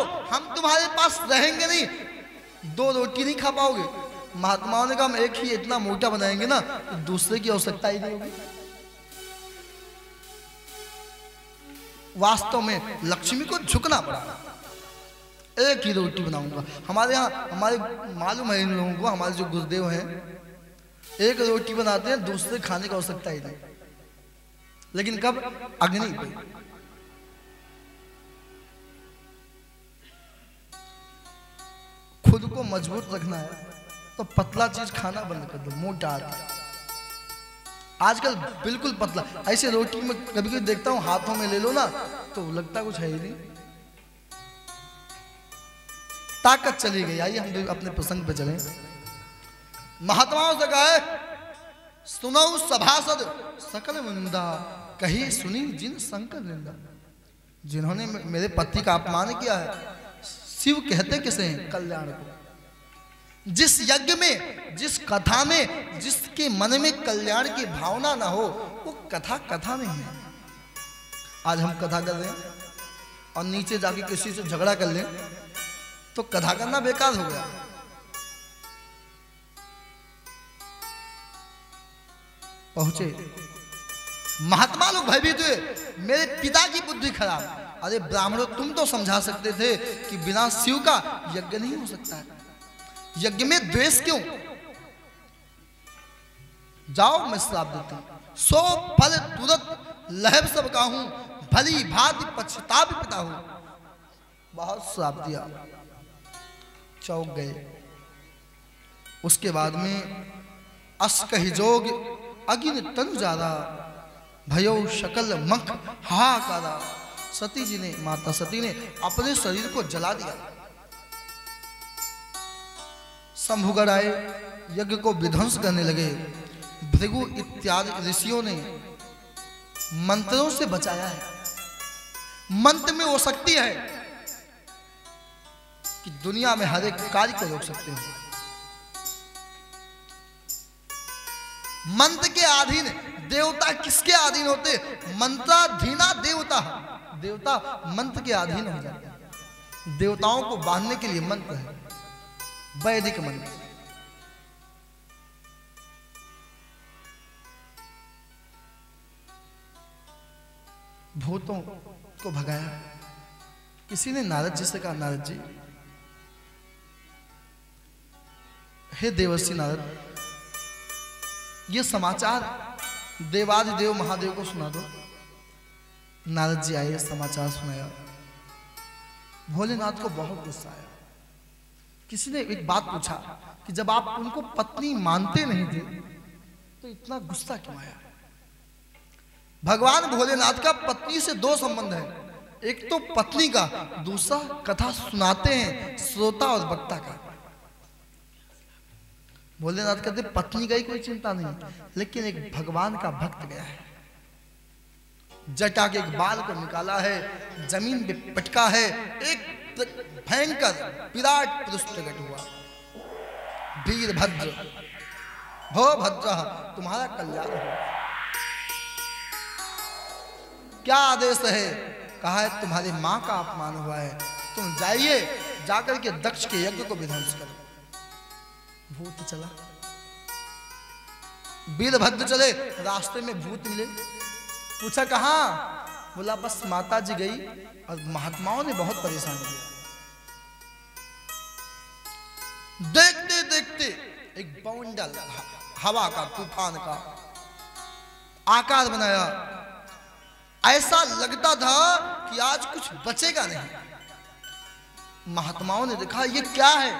जाओ, हम तुम्हारे पास रहेंगे नहीं, 2 रोटी नहीं खा पाओगे। महात्माओं ने कहा हम एक ही इतना मोटा बनाएंगे ना, दूसरे की आवश्यकता ही नहीं होगी। वास्तव में लक्ष्मी को झुकना पड़ा, एक ही रोटी बनाऊंगा। हमारे यहाँ हमारे मालूम है इन लोगों को, हमारे जो गुरुदेव हैं एक रोटी बनाते हैं, दूसरे खाने की आवश्यकता ही नहीं। लेकिन कब? अग्नि पे। खुद को मजबूत रखना है तो पतला चीज खाना बंद कर दो, मोटा आदमी आजकल बिल्कुल पतला। ऐसे रोटी में कभी कभी देखता हूँ हाथों में ले लो ना तो लगता कुछ है ही नहीं, ताकत चली गई। आइए हम अपने प्रसंग पे चलें। महात्माओं से कहा, सुनो सभासद सकल निंदा, कही सुनी जिन शंकर निंदा। जिन्होंने मेरे पति का अपमान किया है, शिव कहते किसे हैं? कल्याण को। जिस यज्ञ में, जिस कथा में, जिसके मन में कल्याण की भावना ना हो, वो कथा कथा नहीं है। आज हम कथा कर रहे हैं और नीचे जाके किसी से झगड़ा कर लें तो कथा करना बेकार हो गया। पहुंचे महात्मा लोग भयभीत हुए, मेरे पिता की बुद्धि खराब। अरे ब्राह्मणों, तुम तो समझा सकते थे कि बिना शिव का यज्ञ नहीं हो सकता है, यज्ञ में द्वेष क्यों? जाओ मैं श्राप देता हूं, सो फल तुरंत लहब सब का हूं, भली भांति पछताप पिता हूं। बहुत श्राप दिया, चौक गए। उसके बाद में अस कही जोग अगिन तनु जादा, भयो शकल मख हाहाकारा। सती जी ने, माता सती ने अपने शरीर को जला दिया। शंभुगढ़ आए, यज्ञ को विध्वंस करने लगे। भृगु इत्यादि ऋषियों ने मंत्रों से बचाया है। मंत्र में वो शक्ति है कि दुनिया में हर एक कार्य को रोक सकते हो। मंत्र के अधीन देवता किसके अधीन होते? मंत्राधीना देवता। देवता मंत्र के अधीन हो जाते हैं। देवताओं को बांधने के लिए मंत्र है, वैदिक मंत्र। भूतों को भगाया। किसी ने नारद जी से कहा, नारद जी, हे देवर्षि नारद, ये समाचार देवादिदेव महादेव को सुना दो। नारद जी आए, समाचार सुनाया। भोलेनाथ को बहुत गुस्सा आया। किसी ने एक बात पूछा कि जब आप उनको पत्नी मानते नहीं थे तो इतना गुस्सा क्यों आया? भगवान भोलेनाथ का पत्नी से 2 संबंध है, एक तो पत्नी का, दूसरा कथा सुनाते हैं श्रोता और वक्ता का। भोलेनाथ कहते पत्नी का ही कोई चिंता नहीं, लेकिन एक भगवान का भक्त गया है, जटा के एक बाल को निकाला है, जमीन पे पटका है, एक भयंकर विराट पुरुष प्रकट हुआ। वीरभद्र, हो भद्र, तुम्हारा कल्याण हो। क्या आदेश है? कहा है तुम्हारी मां का अपमान हुआ है, तुम जाइए, जाकर के दक्ष के यज्ञ को विध्वंस करो। भूत चला, वीरभद्र चले, रास्ते में भूत मिले। पूछा कहां? बोला बस माता जी गई और महात्माओं ने बहुत परेशान किया। देखते देखते एक बवंडर हवा का, तूफान का आकार बनाया। ऐसा लगता था कि आज कुछ बचेगा नहीं। महात्माओं ने देखा ये क्या है?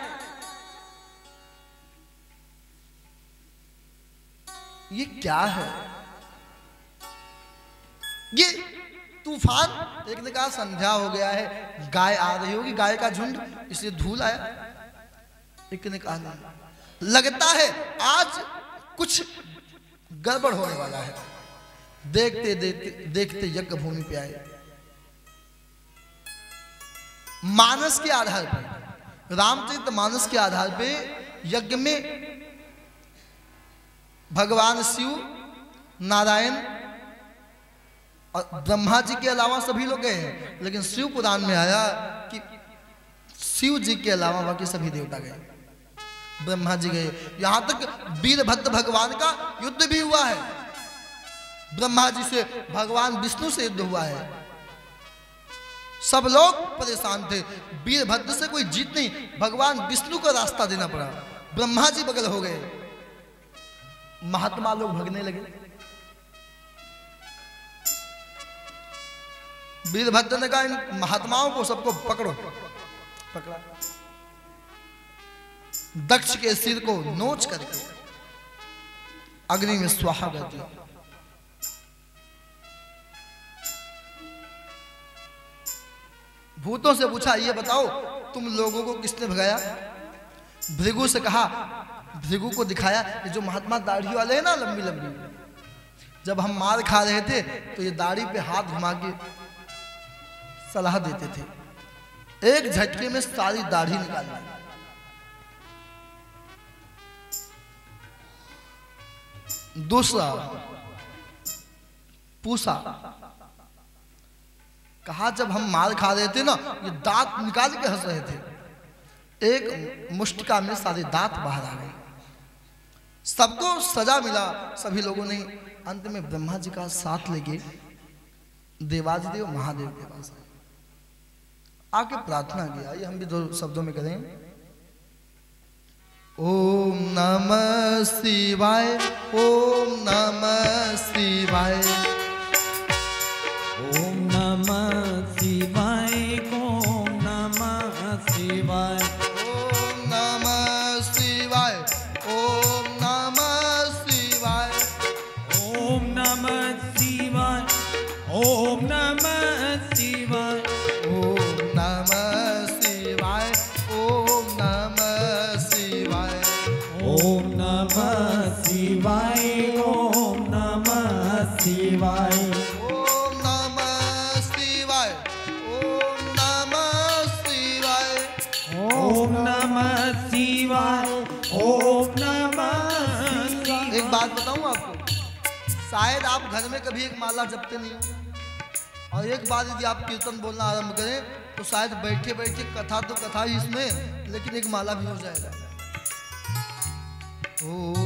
ये क्या है? ये तूफान। एक ने कहा संध्या हो गया है, गाय आ रही होगी, गाय का झुंड, इसलिए धूल आया। एक ने कहा नहीं, लगता है आज कुछ गड़बड़ होने वाला है। देखते देखते देखते यज्ञ भूमि पे आए। मानस के आधार पर, रामचरित मानस के आधार पे यज्ञ में भगवान शिव, नारायण और ब्रह्मा जी के अलावा सभी लोग गए हैं। लेकिन शिव पुराण में आया कि शिव जी के अलावा बाकी सभी देवता गए, ब्रह्मा जी गए, यहां तक वीरभद्र भगवान का युद्ध भी हुआ है। ब्रह्मा जी से भगवान विष्णु से युद्ध हुआ है। सब लोग परेशान थे, वीरभद्र से कोई जीत नहीं, भगवान विष्णु को रास्ता देना पड़ा। ब्रह्मा जी बगल हो गए, महात्मा लोग भगने लगे। वीरभद्र ने कहा इन महात्माओं को सबको पकड़ो। पकड़ा, दक्ष के सिर को नोच करके अग्नि में स्वाहा कर दिया। भूतों से पूछा, ये बताओ तुम लोगों को किसने भगाया? भृगु से कहा, भृगु को दिखाया, ये जो महात्मा दाढ़ी वाले हैं ना, लंबी लंबी, जब हम मार खा रहे थे तो ये दाढ़ी पे हाथ घुमा के सलाह देते थे, एक झटके में सारी दाढ़ी निकाल दी। दूसरा पूछा, कहा जब हम मार खा रहे थे ना, ये दांत निकाल के हंस रहे थे, एक मुष्टिका में सारे दांत बाहर आ गए। सबको सजा मिला, सभी लोगों ने अंत में ब्रह्मा जी का साथ लेके देवाधिदेव महादेव के पास आके प्रार्थना किया। ये हम भी 2 शब्दों में करें। ओम नमः शिवाय, ओम नमः शिवाय, ओम नमः शिवाय, ओम नमः शिवाय, ओम नमः शिवाय, ओम नमः शिवाय, ओम नमः शिवाय, ओम नमः शिवाय, ओम नमः शिवाय, ओम नमः शिवाय, ओम नमः शिवाय, ओम नमः शिवाय, ओम नमः शिवाय, ओम नमः शिवाय, ओम नमः शिवाय, ओम नमः शिवाय। एक बात बताऊं आपको, शायद आप घर में कभी एक माला जपते नहीं हो, और एक बार यदि आप कीर्तन बोलना आरंभ करें तो शायद बैठे बैठे कथा तो कथा ही इसमें, लेकिन एक माला भी हो जाएगा। ओम